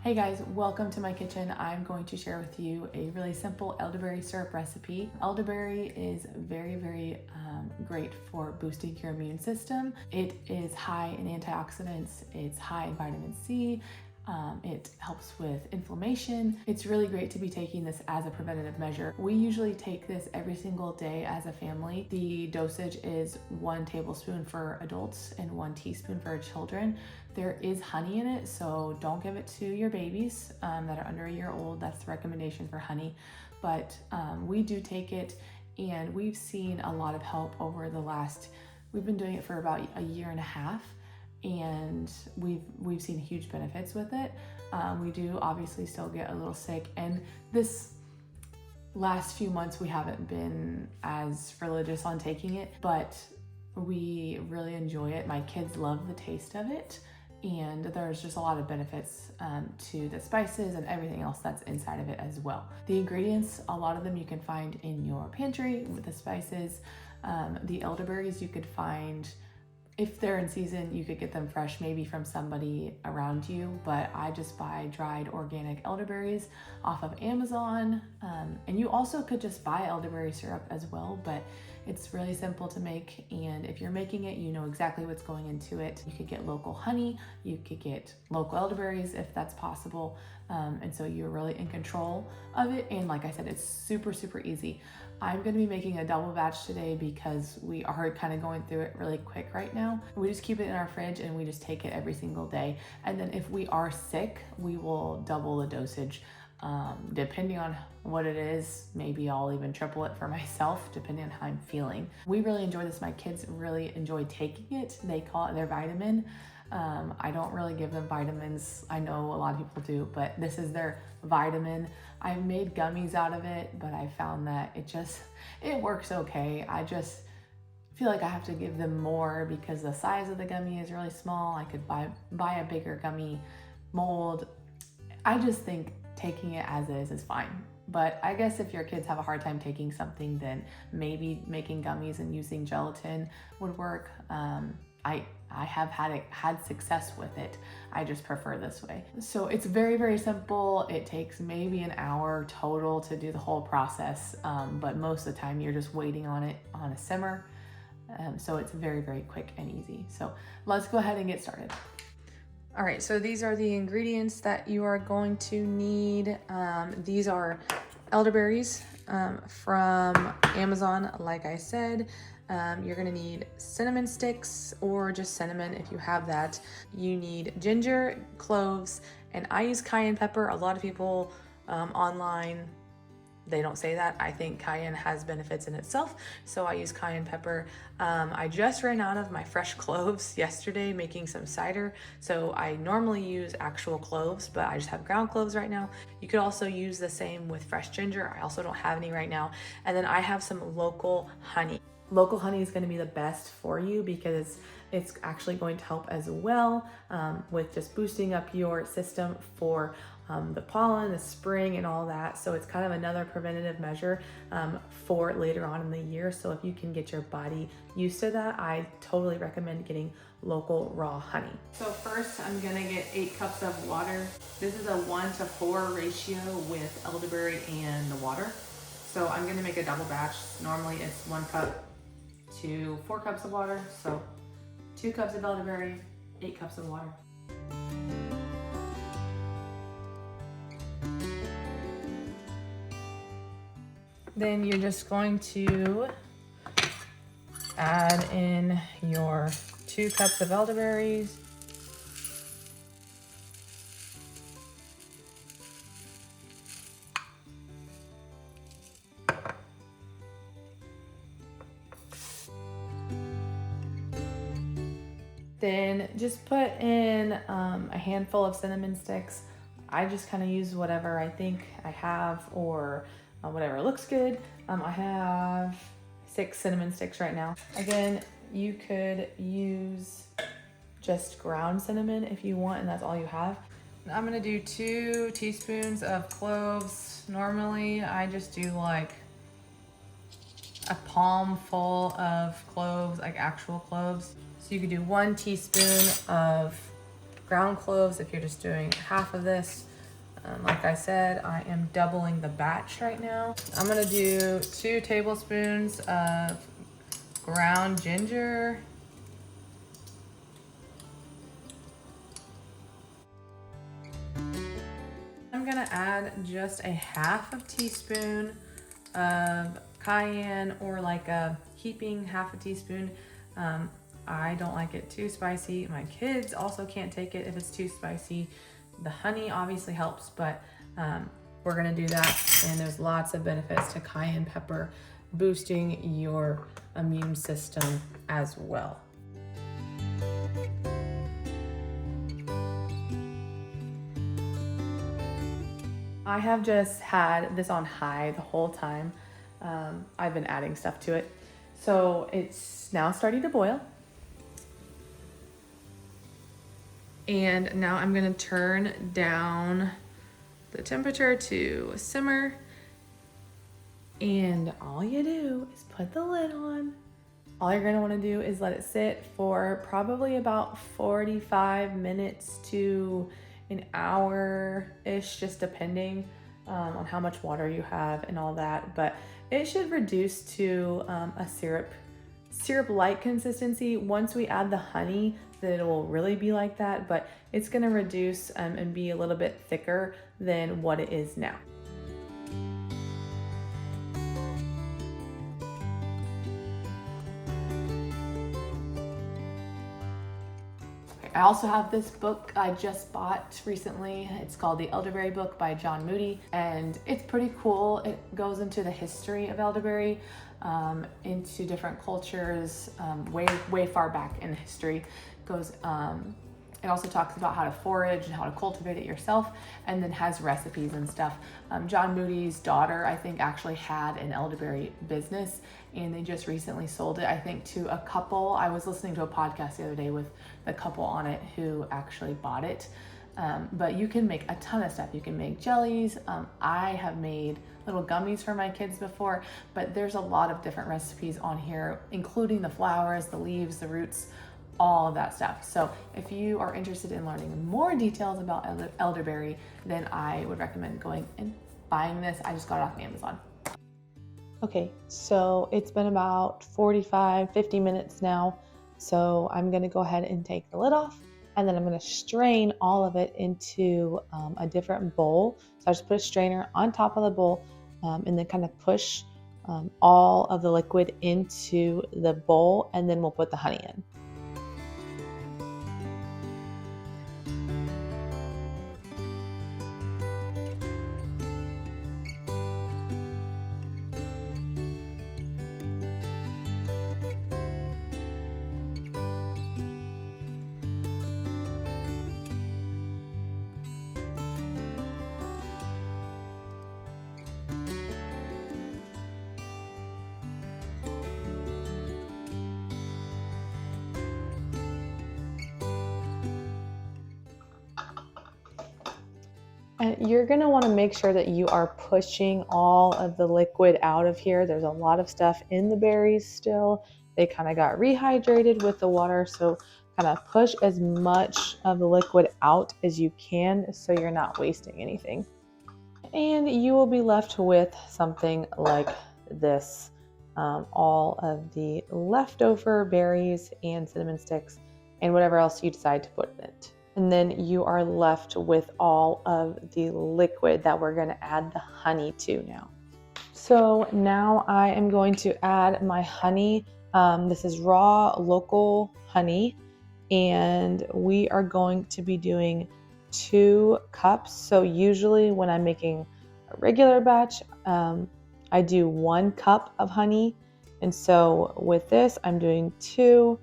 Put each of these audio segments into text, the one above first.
Hey guys, welcome to my kitchen. I'm going to share with you a really simple elderberry syrup recipe. Elderberry is very great for boosting your immune system. It is high in antioxidants, it's high in vitamin C, it helps with inflammation. It's really great to be taking this as a preventative measure. We usually take this every single day as a family. The dosage is 1 tablespoon for adults and 1 teaspoon for children. There is honey in it, so don't give it to your babies that are under a year old. That's the recommendation for honey. But we do take it, and we've seen a lot of help over the last, we've been doing it for about a year and a half. And we've seen huge benefits with it. We do obviously still get a little sick, and this last few months we haven't been as religious on taking it, but we really enjoy it. My kids love the taste of it, and there's just a lot of benefits to the spices and everything else that's inside of it as well. The ingredients, a lot of them you can find in your pantry with the spices. The elderberries you could find, if they're in season, you could get them fresh, maybe from somebody around you, but I just buy dried organic elderberries off of Amazon. And you also could just buy elderberry syrup as well, but it's really simple to make. And if you're making it, you know exactly what's going into it. You could get local honey, you could get local elderberries if that's possible. And so you're really in control of it. And like I said, it's super easy. I'm gonna be making a double batch today because we are kind of going through it really quick right now. We just keep it in our fridge and we just take it every single day. And then if we are sick, we will double the dosage. Depending on what it is, maybe I'll even triple it for myself, depending on how I'm feeling. We really enjoy this. My kids really enjoy taking it. They call it their vitamin. I don't really give them vitamins. I know a lot of people do, but this is their vitamin. I made gummies out of it, but I found that it works okay. I just feel like I have to give them more because the size of the gummy is really small. I could buy a bigger gummy mold. I just think taking it as is fine. But I guess if your kids have a hard time taking something, then maybe making gummies and using gelatin would work. I have had success with it. I just prefer this way. So it's very simple. It takes maybe an hour total to do the whole process, but most of the time you're just waiting on it on a simmer. So it's very quick and easy. So let's go ahead and get started. All right, so these are the ingredients that you are going to need. These are elderberries from Amazon, like I said. You're gonna need cinnamon sticks or just cinnamon if you have that. You need ginger, cloves, and I use cayenne pepper. A lot of people online, they don't say that. I think cayenne has benefits in itself, so I use cayenne pepper. I just ran out of my fresh cloves yesterday making some cider, so I normally use actual cloves, but I just have ground cloves right now. You could also use the same with fresh ginger. I also don't have any right now. And then I have some local honey. Local honey is going to be the best for you because it's actually going to help as well with just boosting up your system for the pollen, the spring, and all that. So it's kind of another preventative measure for later on in the year. So if you can get your body used to that, I totally recommend getting local raw honey. So first I'm gonna get 8 cups of water. This is a 1-to-4 ratio with elderberry and the water. So I'm gonna make a double batch. Normally it's 1 cup to 4 cups of water. So 2 cups of elderberry, 8 cups of water. Then you're just going to add in your 2 cups of elderberries. Then just put in a handful of cinnamon sticks. I just kind of use whatever I think I have or whatever looks good. I have 6 cinnamon sticks right now. Again, you could use just ground cinnamon if you want, and that's all you have. I'm gonna do 2 teaspoons of cloves. Normally I just do like a palm full of cloves, like actual cloves. So you could do 1 teaspoon of ground cloves if you're just doing half of this. Like I said, I am doubling the batch right now. I'm gonna do 2 tablespoons of ground ginger. I'm gonna add just a half a teaspoon of cayenne, or like a heaping half a teaspoon. I don't like it too spicy. My kids also can't take it if it's too spicy. The honey obviously helps, but we're gonna do that, and there's lots of benefits to cayenne pepper boosting your immune system as well. I have just had this on high the whole time. I've been adding stuff to it. So it's now starting to boil. And now I'm gonna turn down the temperature to simmer. And all you do is put the lid on. All you're gonna wanna do is let it sit for probably about 45 minutes to an hour-ish, just depending on how much water you have and all that. But it should reduce to a syrup-like consistency. Once we add the honey, then it will really be like that, but it's gonna reduce and be a little bit thicker than what it is now. I also have this book I just bought recently. It's called The Elderberry Book by John Moody, and it's pretty cool. It goes into the history of elderberry, into different cultures, way far back in history. It also talks about how to forage and how to cultivate it yourself, and then has recipes and stuff. John Moody's daughter, I think, actually had an elderberry business, and they just recently sold it, I think, to a couple. I was listening to a podcast the other day with the couple on it who actually bought it. But you can make a ton of stuff. You can make jellies. I have made little gummies for my kids before, but there's a lot of different recipes on here, including the flowers, the leaves, the roots, all of that stuff. So if you are interested in learning more details about elderberry, then I would recommend going and buying this. I just got it off Amazon. Okay, so it's been about 45, 50 minutes now. So I'm gonna go ahead and take the lid off, and then I'm gonna strain all of it into a different bowl. So I just put a strainer on top of the bowl and then kind of push all of the liquid into the bowl, and then we'll put the honey in. And you're going to want to make sure that you are pushing all of the liquid out of here. There's a lot of stuff in the berries still. They kind of got rehydrated with the water, so kind of push as much of the liquid out as you can so you're not wasting anything. And you will be left with something like this. All of the leftover berries and cinnamon sticks and whatever else you decide to put in it. And then you are left with all of the liquid that we're going to add the honey to now. So now I am going to add my honey. This is raw local honey, and we are going to be doing 2 cups. So usually when I'm making a regular batch, I do 1 cup of honey. And so with this, I'm doing 2.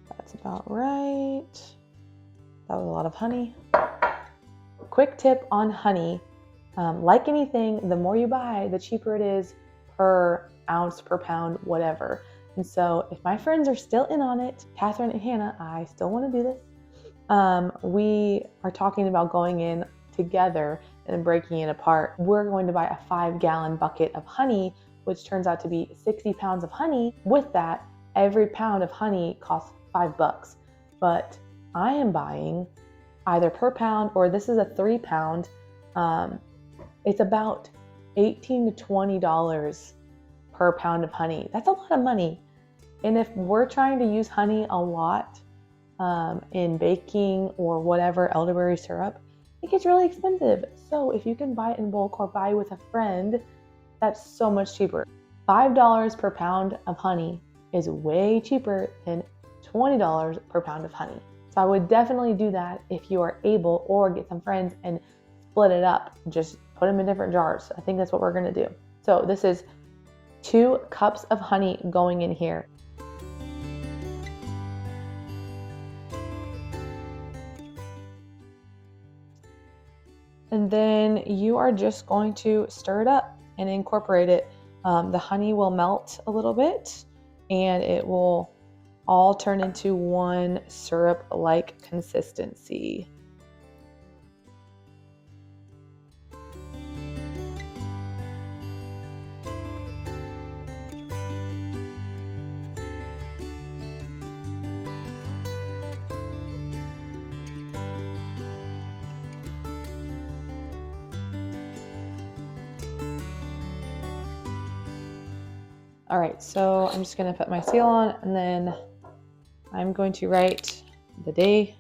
That's about right. That was a lot of honey. Quick tip on honey. Like anything, the more you buy, the cheaper it is per ounce, per pound, whatever. And so if my friends are still in on it, Catherine and Hannah, I still want to do this. We are talking about going in together and breaking it apart. We're going to buy a 5-gallon bucket of honey, which turns out to be 60 pounds of honey. With that, every pound of honey costs $5. But I either per pound, or this is a 3-pound. It's about $18 to $20 per pound of honey. That's a lot of money. And if we're trying to use honey a lot in baking or whatever, elderberry syrup, it gets really expensive. So if you can buy it in bulk or buy with a friend, that's so much cheaper. $5 per pound of honey is way cheaper than $20 per pound of honey. So I would definitely do that if you are able, or get some friends and split it up. Just put them in different jars. I think that's what we're gonna do. So this is 2 cups of honey going in here. And then you are just going to stir it up and incorporate it. The honey will melt a little bit and it will all turn into one syrup-like consistency. All right, so I'm just gonna put my seal on, and then I'm going to write the day,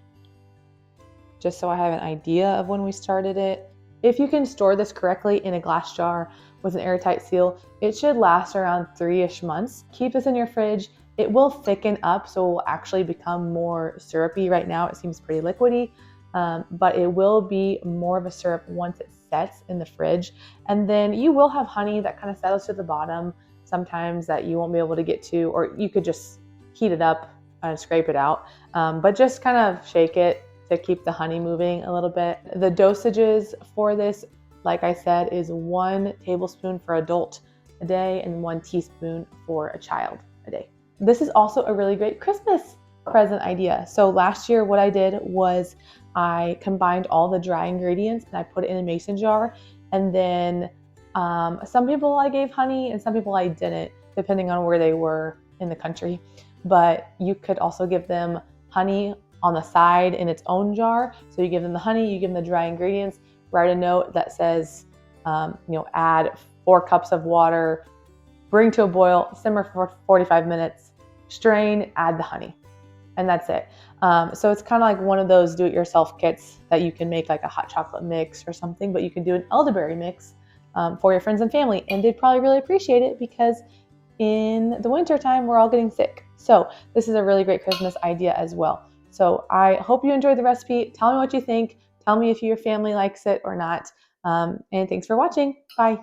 just so I have an idea of when we started it. If you can store this correctly in a glass jar with an airtight seal, it should last around 3-ish months. Keep this in your fridge. It will thicken up, so it will actually become more syrupy. Right now it seems pretty liquidy, but it will be more of a syrup once it sets in the fridge. And then you will have honey that kind of settles to the bottom sometimes that you won't be able to get to, or you could just heat it up and scrape it out. But just kind of shake it to keep the honey moving a little bit. The dosages for this, like I said, is 1 tablespoon for adult a day and 1 teaspoon for a child a day. This is also a really great Christmas present idea. So last year what I did was I combined all the dry ingredients and I put it in a mason jar, and then some people I gave honey and some people I didn't, depending on where they were in the country. But you could also give them honey on the side in its own jar. So you give them the honey, you give them the dry ingredients, write a note that says, add 4 cups of water, bring to a boil, simmer for 45 minutes, strain, add the honey. And that's it. So it's kind of like one of those do-it-yourself kits that you can make, like a hot chocolate mix or something, but you can do an elderberry mix for your friends and family, and they'd probably really appreciate it because in the winter time we're all getting sick. So this is a really great Christmas idea as well. So I hope you enjoyed the recipe. Tell me what you think. Tell me if your family likes it or not. And thanks for watching. Bye.